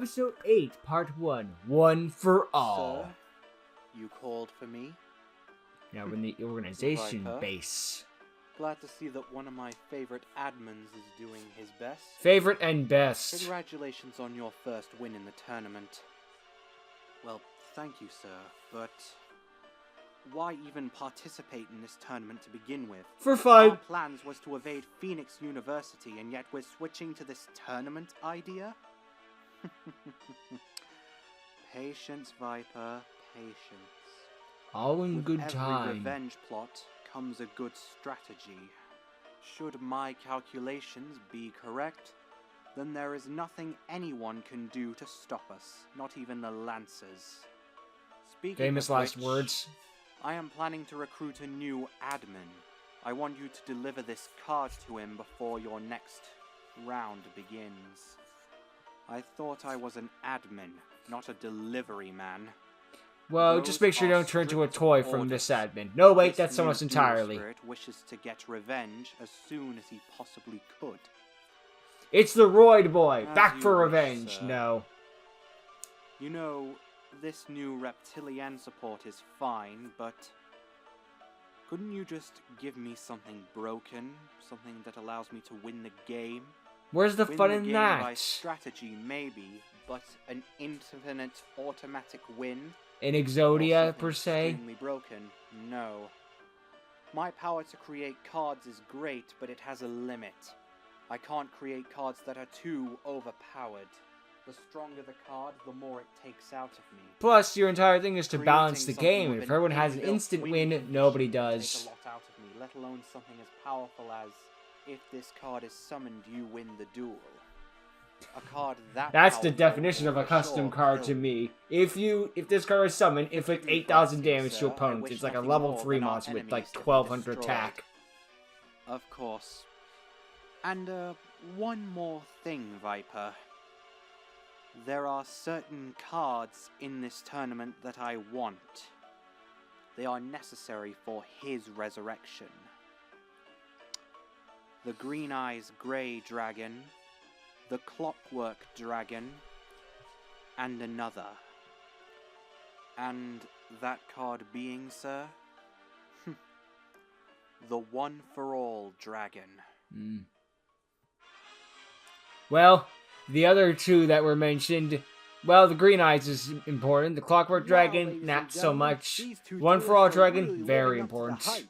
Episode 8, Part 1, One for All. Sir, you called for me? Now we're in the organization Viper. base. Glad to see that one of my favorite admins is doing his best. Favorite and best. Congratulations on your first win in the tournament. Well, thank you, sir, but why even participate in this tournament to begin with? For fun. Our plans was to evade Phoenix University, and yet we're switching to this tournament idea? Patience, Viper, patience. All in With good every time. revenge plot comes a good strategy. Should my calculations be correct, then there is nothing anyone can do to stop us, not even the Lancers. Speaking Famous of last which, words. I am planning to recruit a new admin. I want you to deliver this card to him before your next round begins. I thought I was an admin, not a delivery man. Well, Those just make sure you are don't turn into a strict toy from this orders. admin. No, wait, This that's someone new else dual entirely. spirit wishes to get revenge as soon as he possibly could. It's the Roid Boy. As Back you for wish, revenge. sir. No. You know, this new reptilian support is fine, but couldn't you just give me something broken? Something that allows me to win the game? Where's the Win fun the in game by that? strategy, maybe, but an infinite automatic win? In Or Exodia, something per se? extremely broken? No. My power to create cards is great, but it has a limit. I can't create cards that are too overpowered. The stronger the card, the more it takes out of me. Plus, your entire thing is to Creating balance the something game. with If an everyone has an inbuilt instant winning win, condition nobody would does. Take a lot out of me, let alone something as powerful as, if this card is summoned, you win the duel. A card that That's the powerful definition of will a for custom sure card kill to me. If this card is summoned, inflict 8,000 damage to Sir, I opponents. wish It's like a nothing level more 3 than our monster with like enemies to be 1200 destroyed. attack. Of course. And, one more thing, Viper. There are certain cards in this tournament that I want. They are necessary for his resurrection. The Green Eyes Grey Dragon, the Clockwork Dragon, and another. And that card being, sir? The One for All Dragon. Well, the other two that were mentioned, well, the Green Eyes is important. The Clockwork Dragon, not so much. One for All Dragon, very important.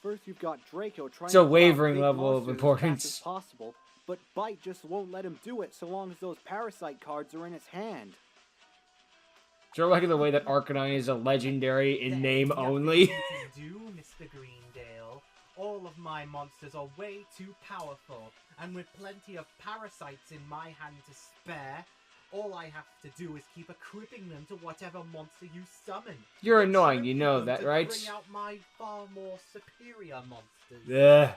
First, you've got Draco trying It's a to put out wavering big level of monsters as importance. fast as possible, but Bite just won't let him do it so long as those parasite cards are in his hand. Sure, like the way that Arcanine is a legendary in name only. Nothing you can do, Mr. Greendale. All of my monsters are way too powerful, and with plenty of parasites in my hand to spare, all I have to do is keep equipping them to whatever monster you summon. You're annoying, you Tripping know them that, to right? Bring out my far more superior monsters. Ugh.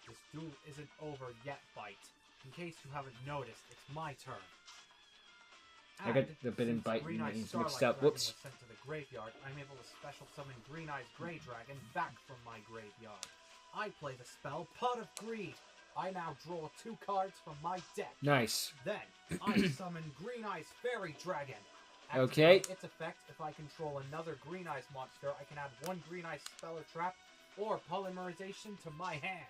This duel isn't over yet, Bite. In case you haven't noticed, it's my turn. I got the bit and since bite Green Eyes names Starlight mixed up. Dragon Whoops. was sent to the graveyard, I'm able to special summon Green Eyes Grey Dragon back from my graveyard. I play the spell Pot of Greed. I now draw 2 cards from my deck. Nice. Then, I summon Green Eyes Fairy Dragon. Okay. Activate its effect, if I control another Green Eyes monster, I can add 1 Green Eyes spell or trap, or polymerization to my hand.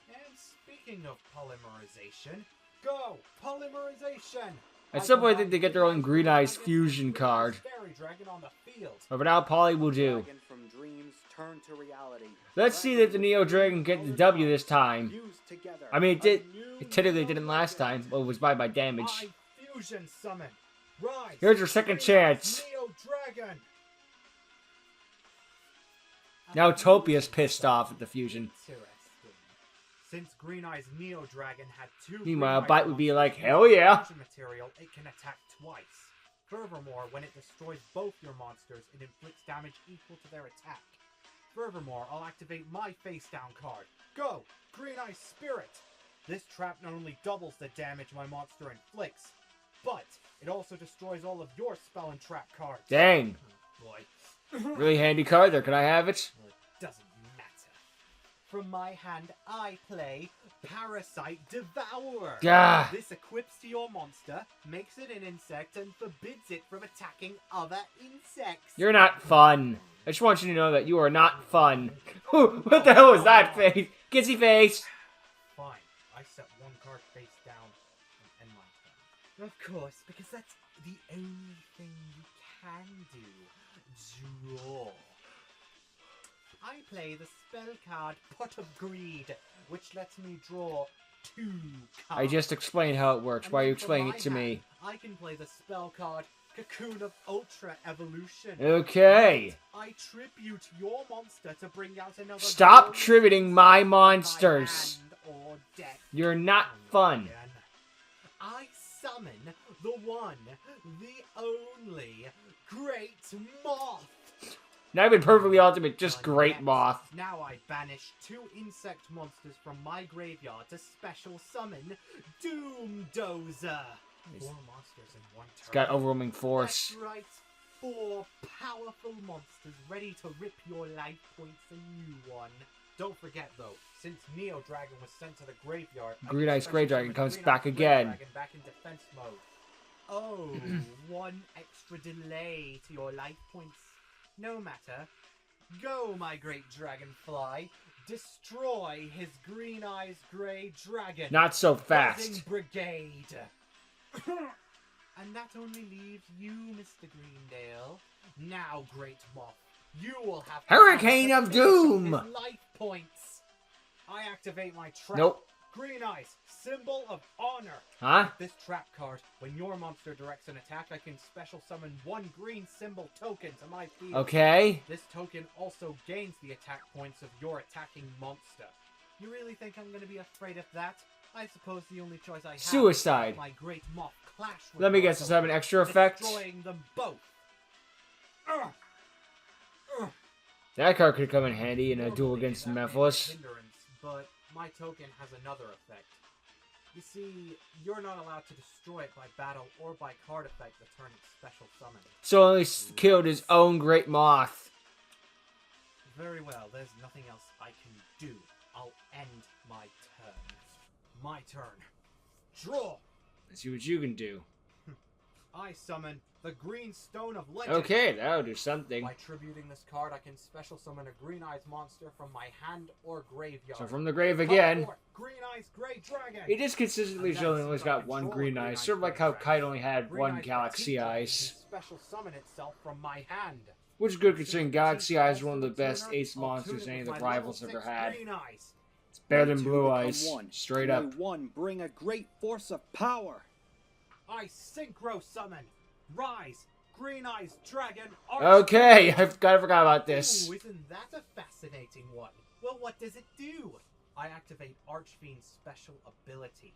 And speaking of polymerization, go! Polymerization! At some point, I think they get their own Green Eyes fusion card. Fairy Dragon on the field. But for now, Polly will do. Dragon from dreams turn to reality. Let's see that the Neo Dragon get the W this time. Fused together. I mean, it did. A new It technically Neo didn't last time. Dragon. Well, it was by damage. I fusion summon. Rise. Here's your second Green chance. Eyes Neo Dragon. Now Topia's pissed off at the fusion. Interesting. Since Green Eyes Neo Dragon had 2 Meanwhile, Green Eyes Bite would be monsters like, in hell its yeah. fusion material, it can attack twice. Furthermore, when it destroys both your monsters, it inflicts damage equal to their attack. Furthermore, I'll activate my face down card. Go! Green Eyes Spirit! This trap not only doubles the damage my monster inflicts, but it also destroys all of your spell and trap cards. Dang. Oh, boy. Really handy card there. Can I have it? Well, it doesn't matter. From my hand, I play Parasite Devourer. Ah. This equips to your monster, makes it an insect, and forbids it from attacking other insects. You're not fun. I just want you to know that you are not fun. What the hell was that face? Kissy face. Fine. I set one card face down and end my turn. Of course, because that's the only thing you can do. Draw. I play the spell card Pot of Greed, which lets me draw 2 cards. I just explained how it works. And Why are you then from explaining my it to me? hand, I can play the spell card Cocoon of Ultra Evolution. Okay. I tribute your monster to bring out another. Stop glorious tributing my by monsters. hand or deck. You're not fun. Again. I summon the one, the only, Great Moth. Not even perfectly ultimate, just Done great next. moth. Now I banish 2 insect monsters from my graveyard to special summon Doom Dozer. 4 monsters in one turn. It's got overwhelming force. That's right. 4 powerful monsters ready to rip your life points a new one. Don't forget though, since Neo Dragon was sent to the graveyard, I Green can Ice Grey special Dragon summon comes Green back Ice Grey again. Dragon back in defense mode. Oh, 1 extra delay to your life points. No matter. Go, my great dragonfly. Destroy his Green Eyes Grey Dragon. Not so Buzzing fast. Brigade. And that only leaves you, Mr. Greendale. Now, Great Moth, you will have to Hurricane have of to finish up Doom! his life points. I activate my trap. Nope. Green Eyes, symbol of honor. Huh? This trap card, when your monster directs an attack, I can special summon 1 green symbol token to my field. Okay. This token also gains the attack points of your attacking monster. You really think I'm going to be afraid of that? I suppose the only choice I have Suicide. is my Great Moth clash with Let me your guess, does it have an token, extra effect? destroying them both. That card could come in handy in a Normally, duel against that may be a Mephiles. hindrance, but my token has another effect. You see, you're not allowed to destroy it by battle or by card effect the turn it's special summoned. So only killed his own great moth. Very well, there's nothing else I can do. I'll end my turn. My turn. Draw! Let's see what you can do. I summon the Green Stone of Legend. Okay, that'll do something. By tributing this card, I can special summon a Green Eyes monster from my hand or graveyard. So from the grave Come again. forth, Green Eyes Grey Dragon! It is consistently showing only got 1 green eye, sort of like how Kite only had Green 1 Eyes galaxy Petite Dragon eyes. can special summon itself from my hand. Which is good considering Galaxy Eyes is one of the best ace monsters any of the rivals ever had. Green Eyes. It's better than Two Blue become Eyes. one. Straight May up. one bring a great force of power. I synchro summon. Rise, Green Eyes Dragon. Okay, I forgot about this. Ooh, isn't that a fascinating one? Well, what does it do? I activate Archfiend's special ability.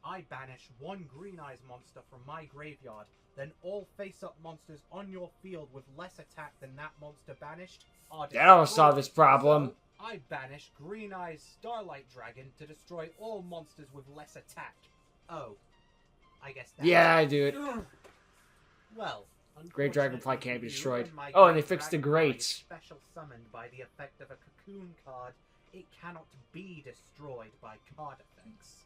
I banish 1 Green Eyes monster from my graveyard, then all face-up monsters on your field with less attack than that monster banished are destroyed. That'll solve this problem. So, I banish Green Eyes Starlight Dragon to destroy all monsters with less attack. Oh, I guess that's Yeah, I do it. Well, Great Dragonfly can't be unfortunately, destroyed. you and my Oh, and they Great fixed the Dragonfly is grates. Special summoned by the effect of a cocoon card. It cannot be destroyed by card effects.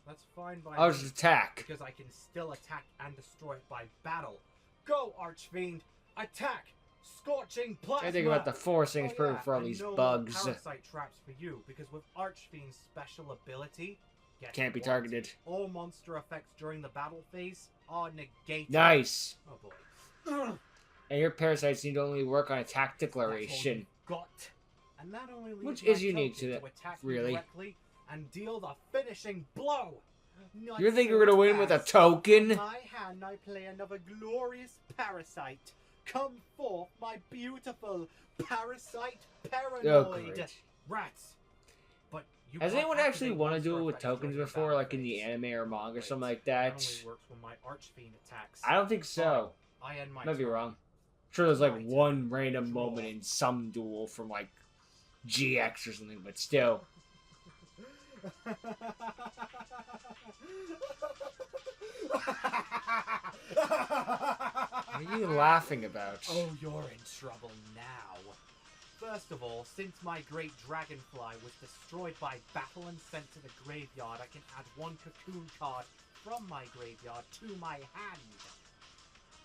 That's fine by I'll me, just attack. because I can still attack and destroy it by battle. Go, Archfiend! Attack! Scorching Plasma! I think about the force thing is Oh, perfect yeah, for all and these no more bugs. Parasite traps for you, because with Archfiend's special ability, guess Can't be what? targeted. All monster effects during the battle phase are negated. Nice. Oh boy. And your parasites need to only work on attack That's all declaration. you've got. And that only leaves Which my is unique token to to that, attack you really. directly and deal the finishing blow. Not You think so you're gonna win with a fast. token? In my hand, I play another glorious parasite. Come forth, my beautiful parasite Oh, paranoid great. rats. But you Has can't anyone actually activate wanted to monster do it with effects during tokens the before, battle like in the phase. anime or manga or Wait, something like that that? only works when my Archfiend attacks. I don't think so. I end my Might be turn. wrong. I'm sure there's like Right. one random Draw. moment in some duel from like GX or something, but still. What are you laughing about? Oh, you're in trouble now. First of all, since my great dragonfly was destroyed by battle and sent to the graveyard, I can add one cocoon card from my graveyard to my hand.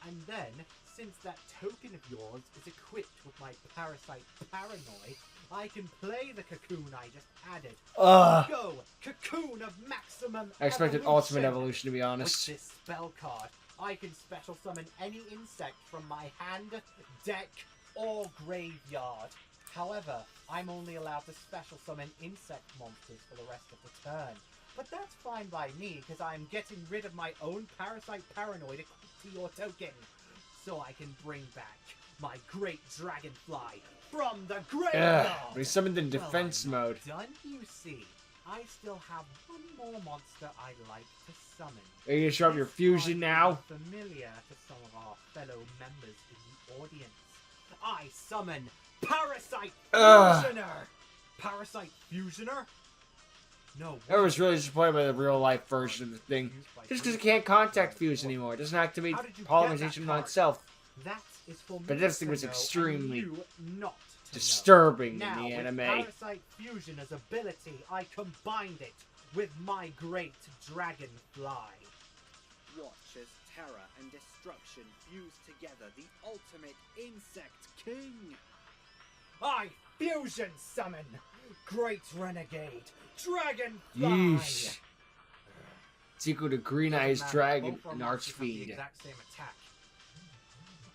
And then, since that token of yours is equipped with my Parasite Paranoid, I can play the cocoon I just added. Go! Cocoon of Maximum I expected Evolution. Ultimate Evolution, to be honest. With this spell card, I can special summon any insect from my hand, deck, or graveyard. However, I'm only allowed to special summon insect monsters for the rest of the turn. But that's fine by me, because I'm getting rid of my own Parasite Paranoid equipped to your token. So I can bring back my Great Dragonfly from the graveyard! But he summoned in defense well, I'm mode. not done, you see. I still have one more monster I'd like to summon. Are you gonna show up your This fusion might now? be familiar to some of our fellow members in the audience. I summon Parasite Fusioner! Parasite Fusioner? No. I was really disappointed by the real life version of the thing. Just because it can't contact Fuse anymore. It doesn't activate How did you get polymerization that on card? itself. That is for me But this thing to was know and extremely you not to disturbing know. in the Now, anime. with Parasite Fusioner's ability, I combined it with my Great Dragonfly. Watch as terror and destruction fuse together, the ultimate insect king. I fusion summon Great Renegade Dragonfly. Yeesh. It's equal to Green Doesn't Eyes matter, Dragon both our and monsters have the Archfiend. exact same attack.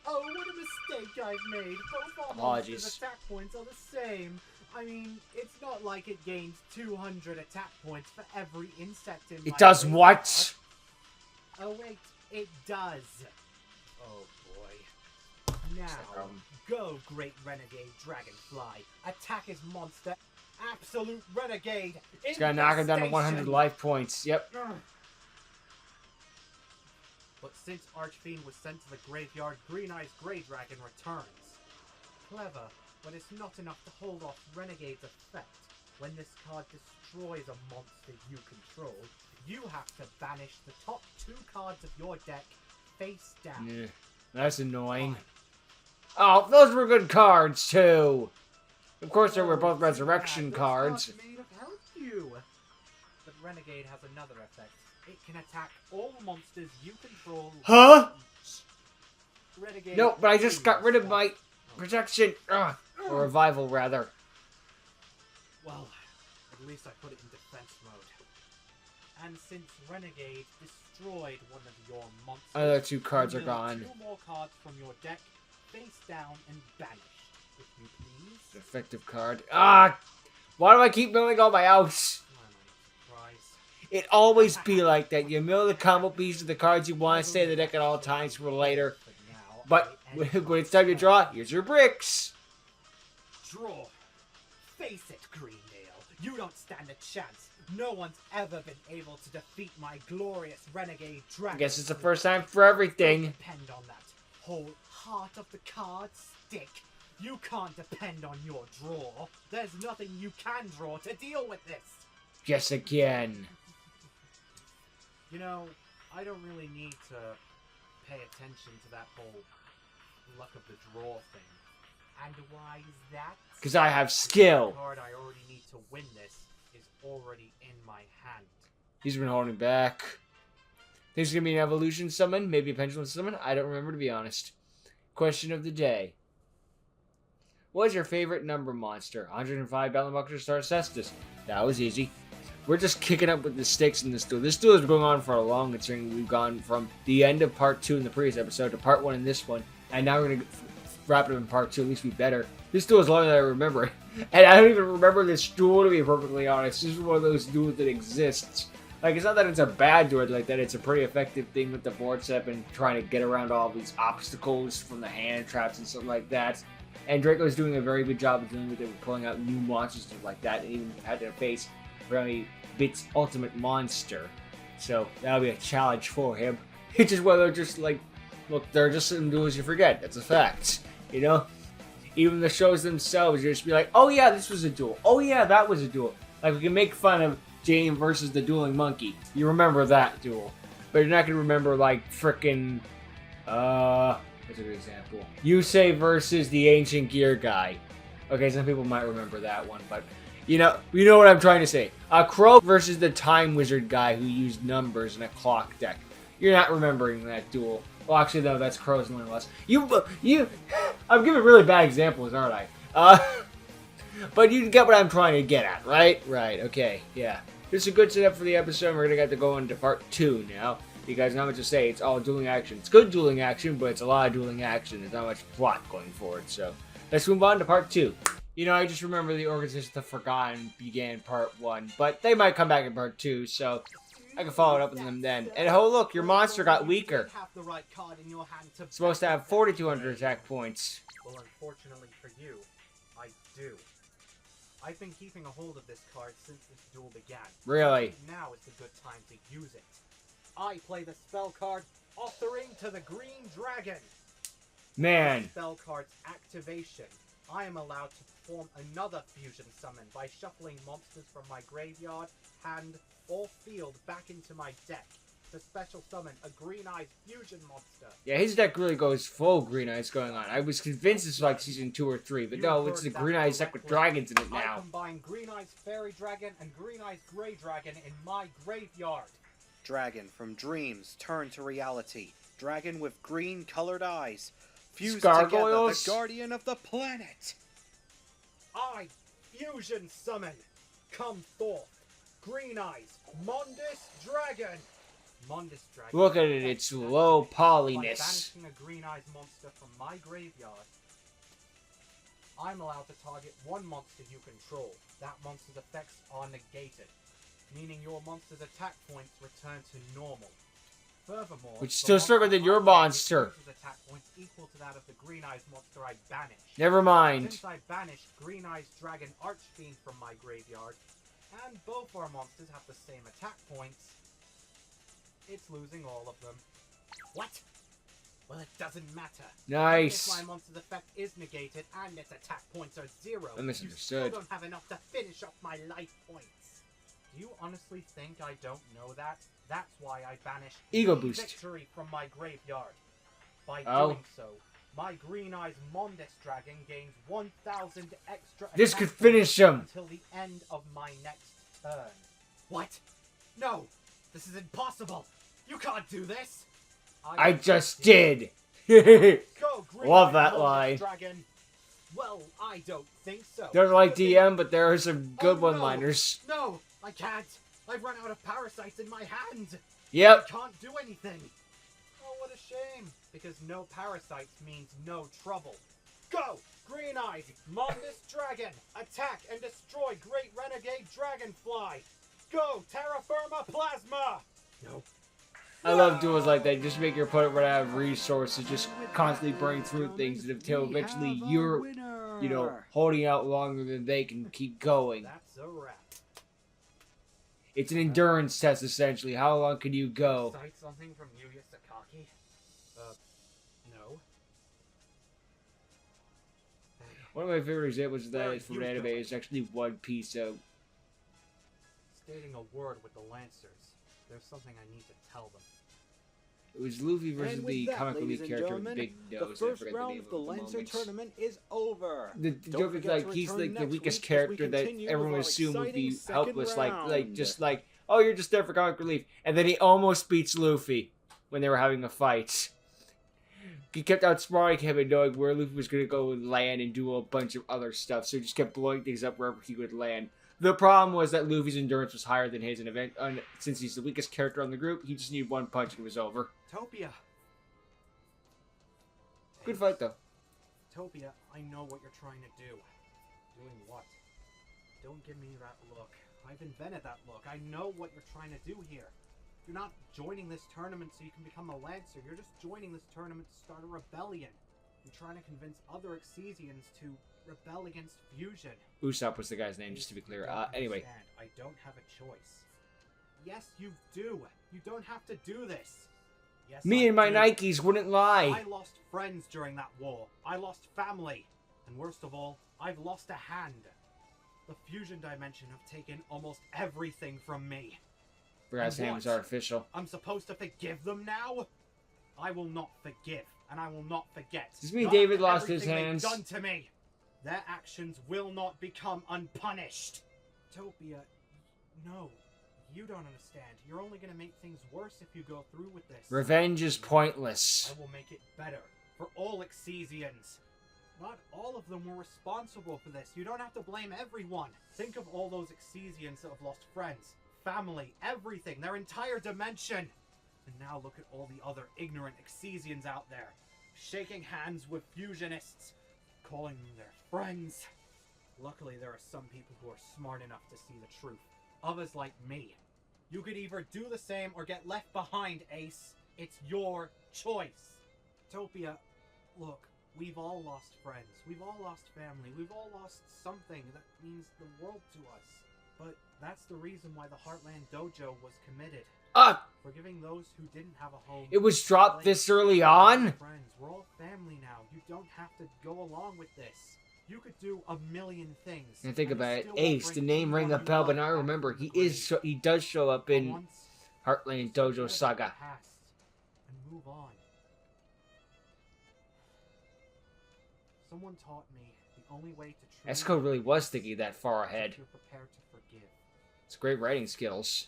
Oh, what a mistake I've made. Both our Apologies. monsters' attack points are the same. I mean, it's not like it gains 200 attack points for every insect in my It does graveyard. what? Oh wait, it does. Oh boy. Now, go Great Renegade Dragonfly. Attack his monster. Absolute Renegade. It's gotta knock him down to 100 Infestation. life points. Yep. But since Archfiend was sent to the graveyard, Green Eye's Grey Dragon returns. Clever, but it's not enough to hold off Renegade's effect. When this card destroys a monster you control, you have to banish the top 2 cards of your deck face down. Yeah, that's annoying. Fine. Oh, those were good cards, too. Of course, they were both Oh, too resurrection bad. Those cards. may have helped you. But Renegade has another effect. It can attack all monsters you control. Huh? Renegade No, but I just got rid of Oh. my protection. Ugh. Or revival, rather. Well, at least I put it in defense mode. And since Renegade destroyed one of your monsters, Other 2 cards are remove gone. 2 more cards from your deck, face down and banished, if you please. Effective card. Ah! Why do I keep milling all my outs? I'm not surprised. It always be like that. You mill the combo pieces of the cards you want to stay in the deck at all times for later. Now, But I end when it's time to draw, here's your bricks. Draw. Face it, Greendale. You don't stand a chance. No one's ever been able to defeat my glorious Renegade Dragon. I guess it's the first time for everything. Depend on that whole heart of the card stick. You can't depend on your draw. There's nothing you can draw to deal with this. Guess again. You know, I don't really need to pay attention to that whole luck of the draw thing. And why is that? Because I have The skill. card I already need to win this is already in my hand. He's been holding back. There's going to be an evolution summon, maybe a pendulum summon. I don't remember, to be honest. Question of the day. What is your favorite number monster? 105 Battlebuster Star Cestus. That was easy. We're just kicking up with the stakes in this duel. This duel has been going on for a long, considering we've gone from the end of part 2 in the previous episode to part 1 in this one. And now we're going to wrap it up in part 2, at least be better. This duel is longer than I remember it. And I don't even remember this duel, to be perfectly honest. This is one of those duels that exists. Like, it's not that it's a bad duel like that. It's a pretty effective thing with the board setup and trying to get around all these obstacles from the hand traps and stuff like that. And Draco's doing a very good job of dealing with it, with pulling out new monsters and stuff like that. And even had to face Remy Bit's ultimate monster. So, that'll be a challenge for him. It's just whether just like, look, there are just some duels you forget. That's a fact. You know? Even the shows themselves, you just be like, oh yeah, this was a duel. Oh yeah, that was a duel. Like, we can make fun of Jane versus the Dueling Monkey. You remember that duel. But you're not going to remember, like, frickin', what's a good example? Yusei versus the Ancient Gear guy. Okay, some people might remember that one, but you know what I'm trying to say. Crow versus the Time Wizard guy who used numbers in a clock deck. You're not remembering that duel. Well, actually, no, that's Crow's only less. I'm giving really bad examples, aren't I? But you get what I'm trying to get at, right? Right, okay, yeah. This is a good setup for the episode. We're going to get to go into part 2 now. Because not much to say, it's all dueling action. It's good dueling action, but it's a lot of dueling action. There's not much plot going forward, so let's move on to part 2. You know, I just remember the Organization of the Forgotten began part 1, but they might come back in part 2, so I can follow it up with them then. And oh look, your monster got weaker. It's supposed to have 4,200 attack points. Well, unfortunately for you, I do. I've been keeping a hold of this card since this duel began. Really? Now is a good time to use it. I play the spell card, Authoring to the Green Dragon. Man. With spell card's activation, I am allowed to perform another fusion summon by shuffling monsters from my graveyard, hand, or field back into my deck to special summon a Green Eyes fusion monster. Yeah, his deck really goes full Green Eyes going on. I was convinced this was like season 2 or 3, but no, it's the Green Eyes deck with dragons in it now. I combine Green Eyes Fairy Dragon and Green Eyes Grey Dragon in my graveyard. Dragon from dreams turn to reality. Dragon with green colored eyes. Fuse Gargoyles? together the guardian of the planet. I fusion summon. Come forth. Green Eyes. Mondus Dragon. Mondus Dragon. Look at it, it's low By polyness. banishing a Green Eyes monster from my graveyard, I'm allowed to target one monster you control. That monster's effects are negated, meaning your monster's attack points return to normal. Furthermore, Which is still stronger than your monster. Attack points equal to that of the Green Eyes monster I banished. Never mind. Since I banished Green Eyes Dragon Archfiend from my graveyard, and both our monsters have the same attack points, it's losing all of them. What? Well, it doesn't matter. Nice. If my monster's effect is negated and its attack points are 0, I you misunderstood. still don't have enough to finish off my life points. Do you honestly think I don't know that? That's why I banished Ego the boost. Victory from my graveyard. By Oh. doing so, my Green Eyes Mondus Dragon gains 1,000 extra This attack could points finish him. until the end of my next turn. What? No! This is impossible! You can't do this! I just did. Go, Green Love Eyes that Mondus line. Dragon. Well, I don't think so. They're like Because DM, but there are some good Oh, one-liners. No, I can't. I've run out of parasites in my hand. Yep. I can't do anything. Oh, what a shame. Because no parasites means no trouble. Go! Green Eyes, Mondus Dragon, attack and destroy Great Renegade Dragonfly. Go, Terra Firma Plasma. No. I love duels like that. Just make your opponent run out of resources, just constantly burning through things until eventually you're, you know, holding out longer than they can keep going. That's a wrap. It's an endurance test, essentially. How long can you go? Cite something from Yugioh Sakaki? No. One of my favorite examples of that Where is from you an anime going? is actually One Piece. So Stating a word with the Lancers. There's something I need to tell them. it was Luffy versus And with the that, comic relief ladies and character with the gentlemen, big the nose. I first forget the round name of the of the Lancer moment. tournament is over. The Don't joke is forget like to he's return like the next weakest week as we character that continue everyone with would our assume would be exciting helpless, second like round. just like, oh, you're just there for comic relief, and then he almost beats Luffy when they were having a fight. He kept outsmarting him and knowing where Luffy was going to go and land and do a bunch of other stuff, so he just kept blowing things up wherever he would land. The problem was that Luffy's endurance was higher than his, and since he's the weakest character on the group, he just needed one punch and it was over. Topia. Good fight, though. Topia, I know what you're trying to do. Doing what? Don't give me that look. I've invented that look. I know what you're trying to do here. You're not joining this tournament so you can become a Lancer. You're just joining this tournament to start a rebellion. You're trying to convince other Exesians to rebel against fusion. Usopp was the guy's name, just to be clear. You don't Anyway. understand. I don't have a choice. Yes, you do. You don't have to do this. Yes, Me I and my do. Nikes wouldn't lie. I lost friends during that war. I lost family. And worst of all, I've lost a hand. The fusion dimension have taken almost everything from me. Forgot's And name was what? artificial. I'm supposed to forgive them now? I will not forgive, and I will not forget. Does this mean Not David after lost his everything they've hands? done to me. their actions will not become unpunished. Topia, no. You don't understand. You're only going to make things worse if you go through with this. Revenge is pointless. I will make it better for all Exesians. Not all of them were responsible for this. You don't have to blame everyone. Think of all those Exesians that have lost friends, family, everything, their entire dimension. And now look at all the other ignorant Exesians out there, shaking hands with fusionists, calling them their friends. Luckily, there are some people who are smart enough to see the truth. Others like me. You could either do the same or get left behind, Ace. It's your choice. Topia, look, we've all lost friends. We've all lost family. We've all lost something that means the world to us. But that's the reason why the Heartland Dojo was committed. Forgiving those who didn't have a home. It was dropped this early on? Friends, we're all family now. You don't have to go along with this. You could do a million things. And think about it, Ace, the name rang a bell, but now I remember he does show up in Heartland Dojo Saga. And move on. Someone taught me the only way to Esco really was thinking that far ahead. You're prepared to forgive. It's great writing skills.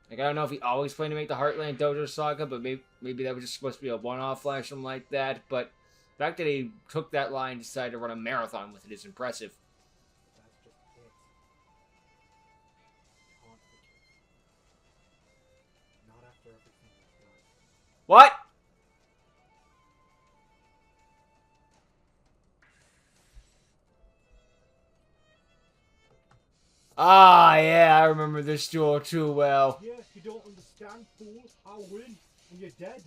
Like, I don't know if he always planned to make the Heartland Dojo Saga, but maybe that was just supposed to be a one-off or something like that. But the fact that he took that line and decided to run a marathon with it is impressive. That's just it. Can't forgive. Not after everything you've done. What? Ah, yeah, I remember this duel too well. Yeah, you don't understand, fool. I'll win, and you're dead.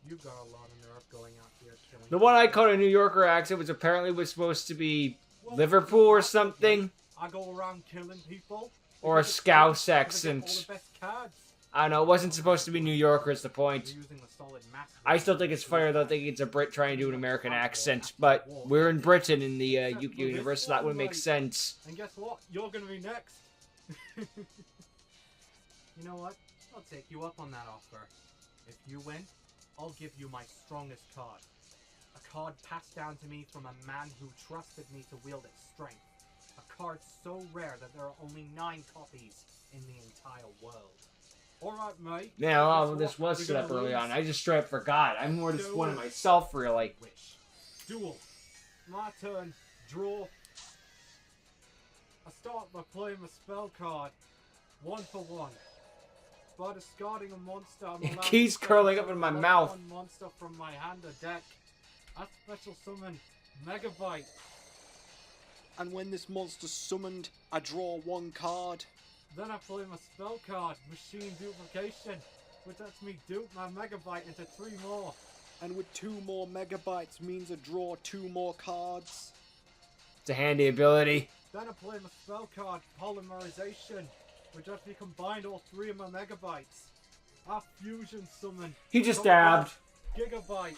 You've got a lot of nerve going out here killing. The one I called a New Yorker accent was apparently supposed to be Liverpool or something. I go around killing people. Or a Scouse All accent. the best cards. I don't know, it wasn't supposed to be New Yorker is the point. You're using the solid mass. I still think it's funnier though, thinking it's a Brit trying to do an American accent. But we're in Britain in the Yugioh universe, so that would make sense. And guess what? You're gonna be next. You know what? I'll take you up on that offer. If you win, I'll give you my strongest card. A card passed down to me from a man who trusted me to wield its strength. A card so rare that there are only 9 copies in the entire world. Alright, mate. Yeah, this was set up early on. I just straight up forgot. I'm more disappointed myself, really. Wish. Duel. My turn. Draw. I start by playing my spell card. 1 for 1. By discarding a monster, I'm allowed Keys to curling select up in my one mouth. monster from my hand or deck. I special summon Megabyte. And when this monster's summoned, I draw 1 card. Then I play my spell card, Machine Duplication, which lets me dupe my Megabyte into 3 more. And with 2 more megabytes means I draw 2 more cards. It's a handy ability. Then I play my spell card, Polymerization, which lets me combine all 3 of my Megabytes. I fusion summon. He just dabbed. Gigabyte.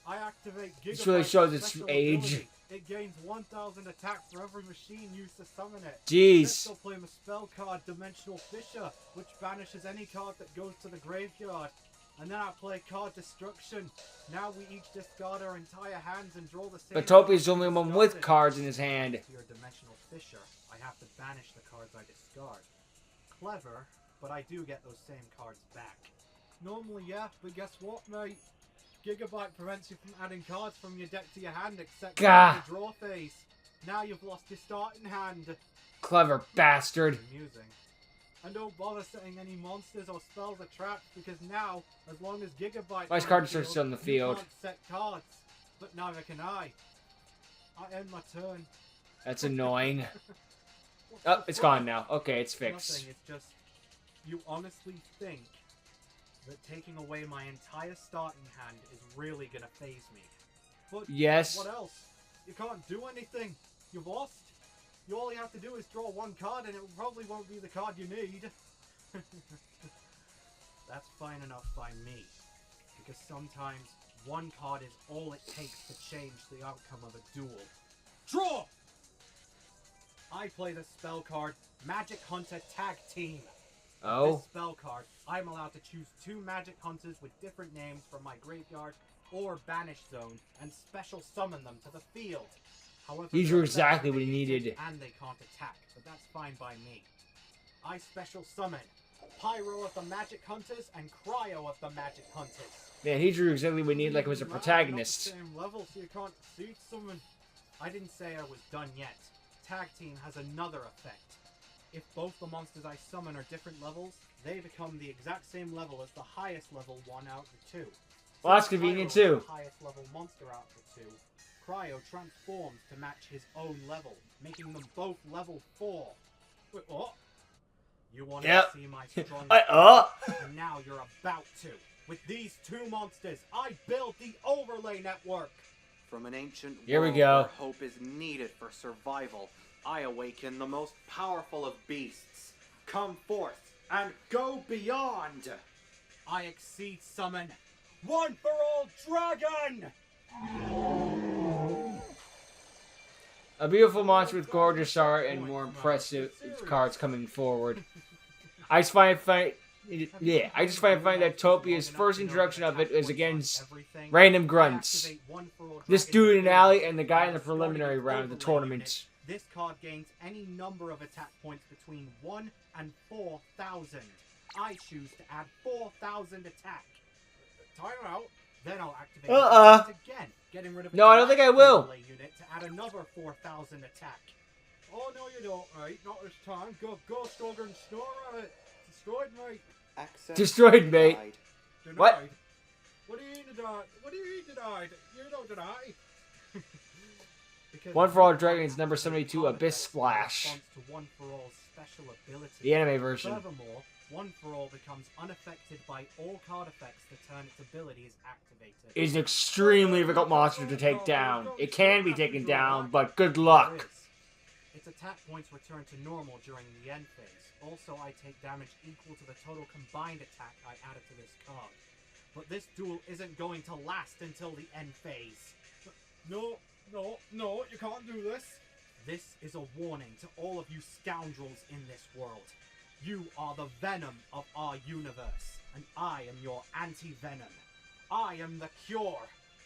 I activate Gigabyte. This really shows its special age. ability. It gains 1000 attack for every machine used to summon it. Jeez. Next I'll play my spell card, Dimensional Fissure, which banishes any card that goes to the graveyard. And then I play card Destruction. Now we each discard our entire hands and draw the same. But Topi's the cards only one discarded. with cards in his hand. To your Dimensional Fissure, I have to banish the cards I discard. Clever, but I do get those same cards back. Normally, yeah, but guess what, mate? Gigabyte prevents you from adding cards from your deck to your hand except during the draw phase. Now you've lost your starting hand. Clever bastard. Amusing. And don't bother setting any monsters or spells or traps because now, as long as Gigabyte Nice card starts on the you field. can't set cards. But neither can I. I end my turn. That's annoying. Oh, it's gone now. Okay, it's fixed. Nothing, it's just, you honestly think that taking away my entire starting hand is really gonna phase me. But Yes. what else? You can't do anything. You've lost. All you have to do is draw 1 card and it probably won't be the card you need. That's fine enough by me. Because sometimes 1 card is all it takes to change the outcome of a duel. Draw! I play the spell card Magic Hunter Tag Team. With Oh? this spell card, I'm allowed to choose 2 magic hunters with different names from my graveyard or banish zone and special summon them to the field. However, He they're drew exactly effective what he against needed. and they can't attack, but that's fine by me. I special summon Pyro of the Magic Hunters and Cryo of the Magic Hunters. Man, he drew exactly what he needed like it was a You're not protagonist. the same level, so you can't see someone. I didn't say I was done yet. Tag Team has another effect. If both the monsters I summon are different levels, they become the exact same level as the highest level one out of the 2. Well, that's Since convenient, Pyro is too. the highest level monster out of the 2, Cryo transforms to match his own level, making them both level 4. Wait, what? You wanted Yep. to see my strong and now you're about to. With these 2 monsters, I build the overlay network. From an ancient Here we world go. where hope is needed for survival, I awaken the most powerful of beasts. Come forth and go beyond! I exceed summon One for All Dragon! A beautiful monster with gorgeous art and more impressive cards coming forward. I just find funny that Topia's first introduction of it is against random grunts. This dude in the alley and the guy in the preliminary round of the tournament. This card gains any number of attack points between 1 and 4,000. I choose to add 4,000 attack. Time out. Then I'll activate it again, getting rid of No, I don't think I will. overlay unit to add another 4,000 attack. Oh no, you don't. Right, not this time. Go, stronger and snore at it. Destroyed, mate. Access Destroyed, mate. denied. Denied. What? What do you mean denied? What do you mean denied? You don't deny. Because One for All Dragons number 72 Abyss Splash. response to One for All's special ability. The anime version. Furthermore, One for All becomes unaffected by all card effects the turn its ability is activated. It is an extremely difficult monster to take down. It can be taken down, but good luck. Its attack points return to normal during the end phase. Also, I take damage equal to the total combined attack I added to this card. But this duel isn't going to last until the end phase. No, you can't do this. This is a warning to all of you scoundrels in this world. You are the venom of our universe, and I am your anti-venom. I am the cure.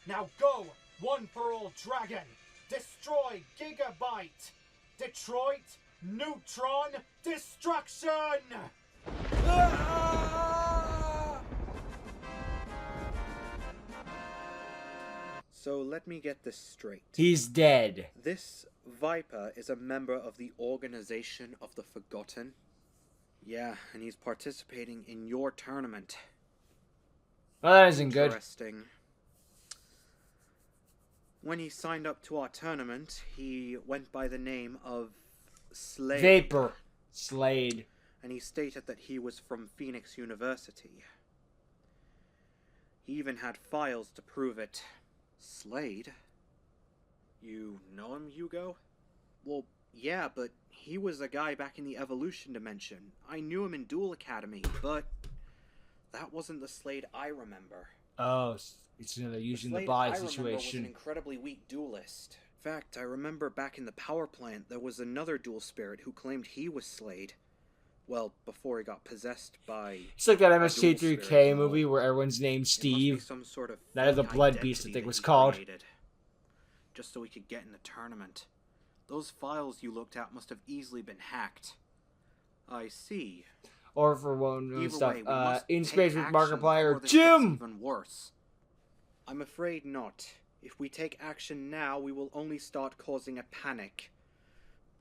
Now go, One for All Dragon. Destroy Gigabyte. Detroit, Neutron, Destruction! So let me get this straight. He's dead. This Viper is a member of the Organization of the Forgotten. Yeah, and he's participating in your tournament. Well, that isn't good. Interesting. When he signed up to our tournament, he went by the name of Slade. Vapor. Slade. And he stated that he was from Phoenix University. He even had files to prove it. Slade? You know him, Yugioh? Well, yeah, but he was a guy back in the Evolution Dimension. I knew him in Duel Academy, but that wasn't the Slade I remember. Oh, it's another using the Slade buy I remember was an situation. incredibly weak duelist. In fact, I remember back in the power plant there was another duel spirit who claimed he was Slade. Well, before he got possessed by... It's like that a duel MST3K spirit. movie where everyone's named It must be Steve. some sort of That is a fake blood beast, I identity think it was he called. created, just so he could get in the tournament. Those files you looked at must have easily been hacked. I see. Or for one Either stuff. way, we must In take space with action Markiplier. before this gets Jim! even worse. I'm afraid not. If we take action now, we will only start causing a panic.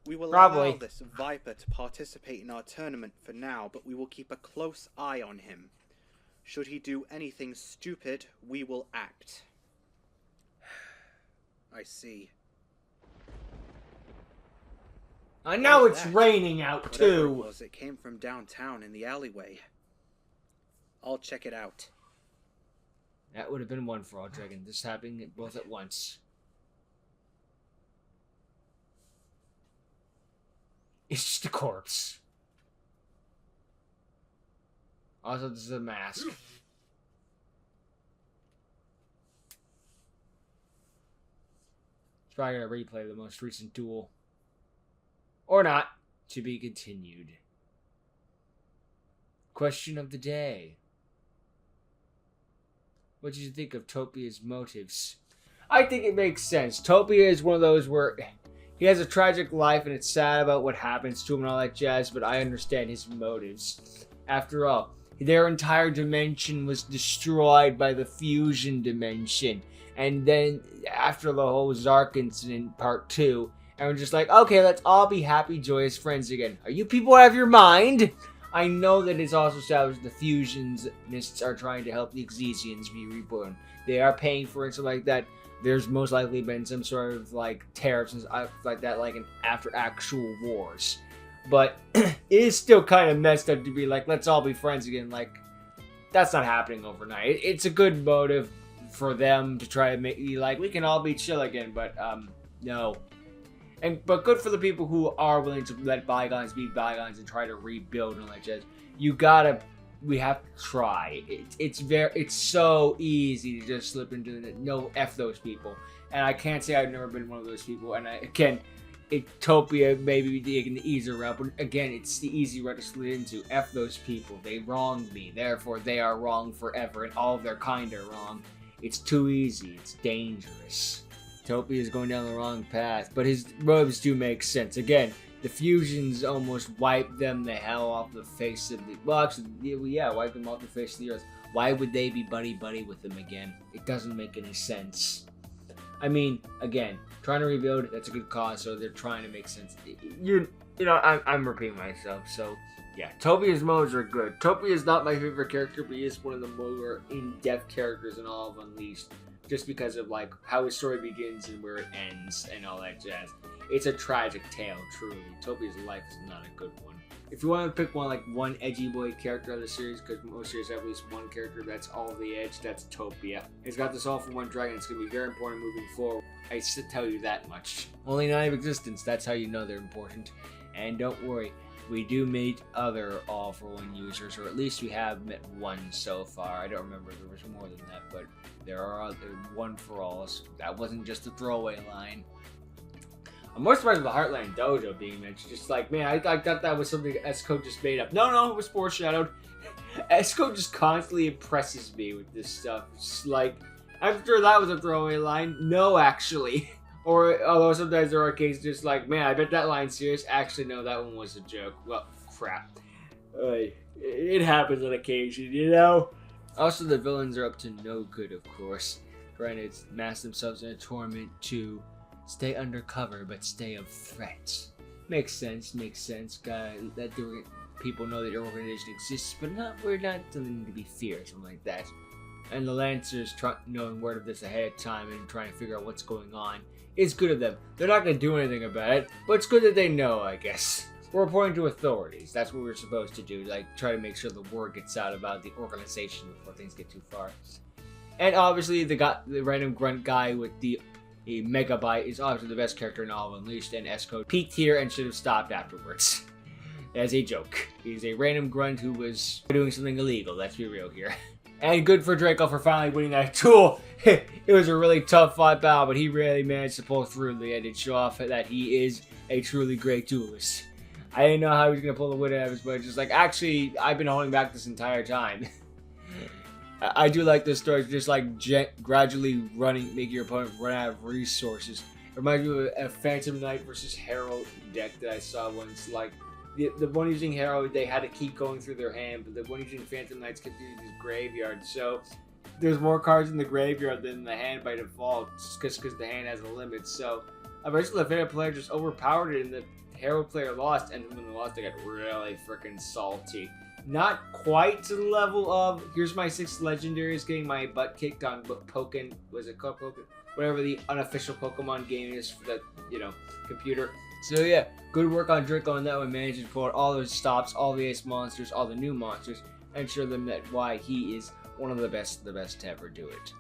We will Probably. allow this Viper to participate in our tournament for now, but we will keep a close eye on him. Should he do anything stupid, we will act. I see. I know What's it's that? raining out Whatever it too. was, it came from downtown in the alleyway. I'll check it out. That would have been One for All Dragon. This happening both at once. It's just a corpse. Also, this is a mask. It's probably gonna replay the most recent duel. Or not. To be continued. Question of the day. What did you think of Topia's motives? I think it makes sense. Topia is one of those where he has a tragic life and it's sad about what happens to him and all that jazz, but I understand his motives. After all, their entire dimension was destroyed by the fusion dimension. And then after the whole Zark incident, part 2, and we're just like, okay, let's all be happy, joyous friends again. Are you people out of your mind? I know that it's also established the fusionists are trying to help the Exesians be reborn. They are paying for it, so like that. There's most likely been some sort of like tariffs and stuff like that, like after actual wars. But it is still kind of messed up to be like, let's all be friends again. Like, that's not happening overnight. It's a good motive for them to try to make you like, we can all be chill again, but no. But good for the people who are willing to let bygones be bygones and try to rebuild and like just, we have to try. It's so easy to just slip into the no F those people. And I can't say I've never been one of those people. And Topia maybe taking the easier route, but again, it's the easy route to slip into. F those people. They wronged me. Therefore, they are wrong forever, and all of their kind are wrong. It's too easy. It's dangerous. Topia is going down the wrong path, but his motives do make sense. Again, the fusions almost wiped them the hell off the face of the... Well, actually, yeah, wiped them off the face of the earth. Why would they be buddy-buddy with them again? It doesn't make any sense. I mean, again, trying to rebuild, that's a good cause, so they're trying to make sense. I'm repeating myself, so... Yeah, Topia's motives are good. Topia is not my favorite character, but he is one of the more in-depth characters in all of Unleashed. Just because of like how his story begins and where it ends and all that jazz. It's a tragic tale, truly. Topia's life is not a good one. If you want to pick one edgy boy character of the series, because most series have at least one character that's all the edge, that's Topia. It's got this all for one dragon. It's going to be very important moving forward. I tell you that much. Only 9 of existence. That's how you know they're important. And don't worry, we do meet other all for one users, or at least we have met one so far. I don't remember if there was more than that, but there are other one for alls. That wasn't just a throwaway line. I'm more surprised with the Heartland Dojo being mentioned. Just like, man, I thought that was something Esco just made up. No, it was foreshadowed. Esco just constantly impresses me with this stuff. It's like, I'm sure that was a throwaway line. No, actually. Or, although sometimes there are cases just like, man, I bet that line's serious. Actually, no, that one was a joke. Well, crap. It happens on occasion, you know? Also, the villains are up to no good, of course. Trying to mask themselves in a torment to stay undercover, but stay of threat. Makes sense. That people know that your organization exists, but we're not something to be feared, something like that. And the Lancers knowing word of this ahead of time and trying to figure out what's going on is good of them. They're not going to do anything about it, but it's good that they know, I guess. We're reporting to authorities. That's what we're supposed to do. Like, try to make sure the word gets out about the organization before things get too far. And obviously, the random grunt guy with the megabyte is obviously the best character in all of Unleashed, and Esco peaked here and should have stopped afterwards. As a joke. He's a random grunt who was doing something illegal, let's be real here. And good for Draco for finally winning that duel. It was a really tough fight battle, but he really managed to pull through the end and show off that he is a truly great duelist. I didn't know how he was going to pull the win out of his, but just like, actually, I've been holding back this entire time. I do like this story, just like gradually making your opponent run out of resources. It reminds me of a Phantom Knight versus Herald deck that I saw once. Like, the one using Herald, they had to keep going through their hand, but the one using Phantom Knights kept using his graveyard. So there's more cards in the graveyard than the hand by default, just because the hand has a limit. So eventually the Phantom player just overpowered it, and the Herald player lost, and when they lost, they got really freaking salty. Not quite to the level of, here's my 6 legendaries getting my butt kicked on Pokken, was it called Pokken? Whatever the unofficial Pokemon game is for the, computer. So yeah, good work on Draco on that one, managing to pull out all those stops, all the ace monsters, all the new monsters, and show them that why he is one of the best to ever do it.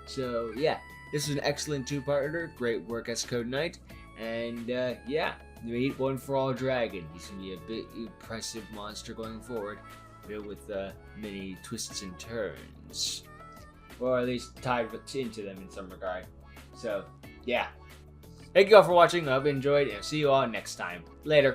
So yeah, this is an excellent 2-parter, great work as Code Knight, and yeah. Meet One for All Dragon. He's going to be a bit impressive monster going forward, filled with many twists and turns. Or at least tied into them in some regard. So, yeah. Thank you all for watching. I hope you enjoyed, and I'll see you all next time. Later.